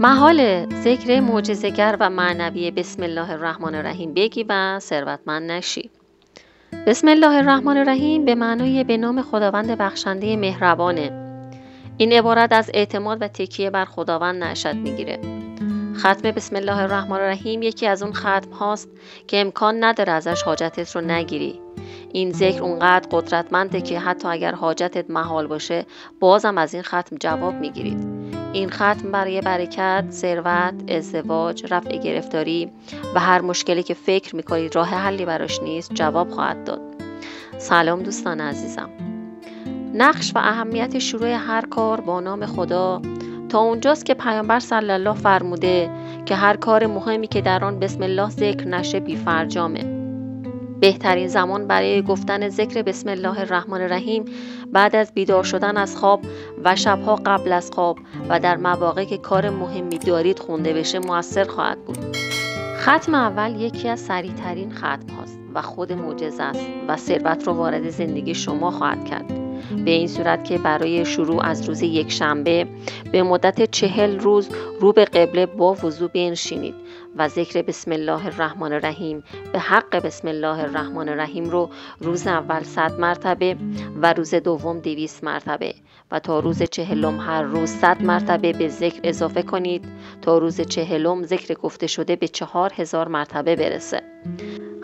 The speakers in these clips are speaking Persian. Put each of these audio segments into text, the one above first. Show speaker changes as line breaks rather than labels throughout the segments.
محال ذکر معجزه‌گر و معنوی بسم الله الرحمن الرحیم بگی و ثروتمند نشی. بسم الله الرحمن الرحیم به معنای به نام خداوند بخشنده مهربانه. این عبارت از اعتماد و تکیه بر خداوند نشأت میگیره. ختم بسم الله الرحمن الرحیم یکی از اون ختم هاست که امکان نداره ازش حاجتت رو نگیری. این ذکر اونقدر قدرتمنده که حتی اگر حاجتت محال باشه بازم از این ختم جواب میگیرید. این ختم برای برکت، ثروت، ازدواج، رفع گرفتاری و هر مشکلی که فکر میکنید راه حلی براش نیست جواب خواهد داد. سلام دوستان عزیزم. نقش و اهمیت شروع هر کار با نام خدا تا اونجاست که پیامبر صلی الله فرموده که هر کار مهمی که در آن بسم الله ذکر نشه بی‌فرجامه. بهترین زمان برای گفتن ذکر بسم الله الرحمن الرحیم بعد از بیدار شدن از خواب و شبها قبل از خواب و در مواقعی که کار مهمی دارید خونده بشه مؤثر خواهد بود. ختم اول یکی از سریع‌ترین ختم هاست و خود معجزه است و ثروت رو وارد زندگی شما خواهد کرد. به این صورت که برای شروع از روز یکشنبه به مدت 40 روز رو به قبله با وضو بنشینید و ذکر بسم الله الرحمن الرحیم به حق بسم الله الرحمن الرحیم رو روز اول 100 مرتبه و روز دوم 200 مرتبه و تا روز 40 هر روز 100 مرتبه به ذکر اضافه کنید تا روز 40 ذکر گفته شده به 4000 مرتبه برسه.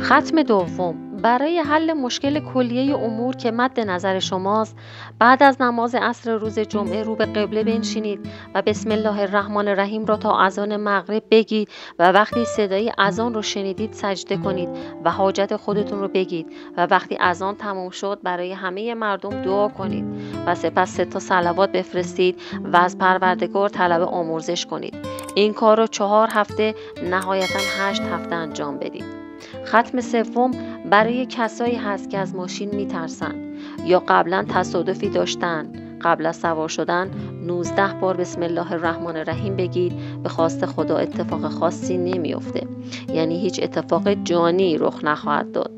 ختم دوم برای حل مشکل کلیه امور که مد نظر شماست بعد از نماز عصر روز جمعه رو به قبله بنشینید و بسم الله الرحمن الرحیم را تا اذان مغرب بگید و وقتی صدای اذان رو شنیدید سجده کنید و حاجت خودتون رو بگید و وقتی اذان تموم شد برای همه مردم دعا کنید و سپس 3 صلوات بفرستید و از پروردگار طلب آمرزش کنید. این کار رو 4 هفته نهایتاً 8 هفته انجام بدید. ختم سوم برای کسایی هست که از ماشین میترسن یا قبلا تصادفی داشتن. قبل از سوار شدن 19 بار بسم الله الرحمن الرحیم بگید. به خواست خدا اتفاق خاصی نمیفته، یعنی هیچ اتفاق جانی رخ نخواهد داد.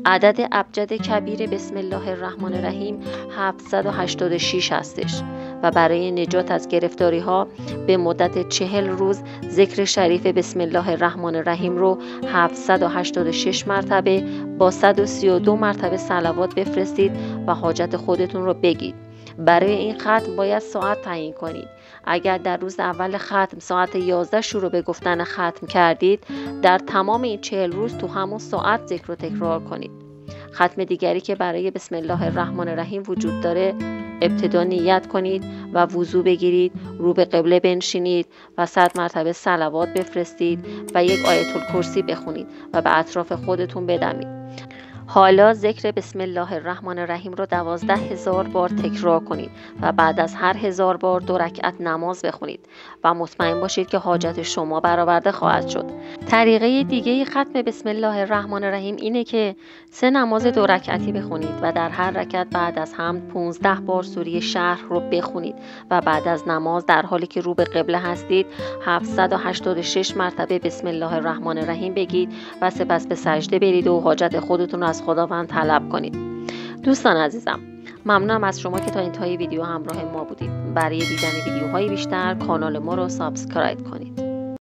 عدد ابجد کبیر بسم الله الرحمن الرحیم 786 هستش و برای نجات از گرفتاری ها به مدت 40 روز ذکر شریف بسم الله الرحمن الرحیم رو 786 مرتبه با 132 مرتبه صلوات بفرستید و حاجت خودتون رو بگید. برای این ختم باید ساعت تعیین کنید. اگر در روز اول ختم ساعت 11 شروع به گفتن ختم کردید در تمام این 40 روز تو همون ساعت ذکر رو تکرار کنید. ختم دیگری که برای بسم الله الرحمن الرحیم وجود داره، ابتدا نیت کنید و وضو بگیرید، رو به قبله بنشینید و 100 مرتبه صلوات بفرستید و یک آیت الکرسی بخونید و به اطراف خودتون بدمید. حالا ذکر بسم الله الرحمن الرحیم رو 12000 بار تکرار کنید و بعد از هر 1000 بار 2 رکعت نماز بخونید و مطمئن باشید که حاجت شما برآورده خواهد شد. طریقه دیگه ختم بسم الله الرحمن الرحیم اینه که 3 نماز 2 رکعتی بخونید و در هر رکعت بعد از حمد 15 بار سوره شرح رو بخونید و بعد از نماز در حالی که رو به قبله هستید 786 مرتبه بسم الله الرحمن الرحیم بگید و سپس به سجده برید و حاجت خودتون از خداوند طلب کنید. دوستان عزیزم، ممنونم از شما که تا انتهای ویدیو همراه ما بودید. برای دیدن ویدیوهای بیشتر کانال ما رو سابسکرایب کنید.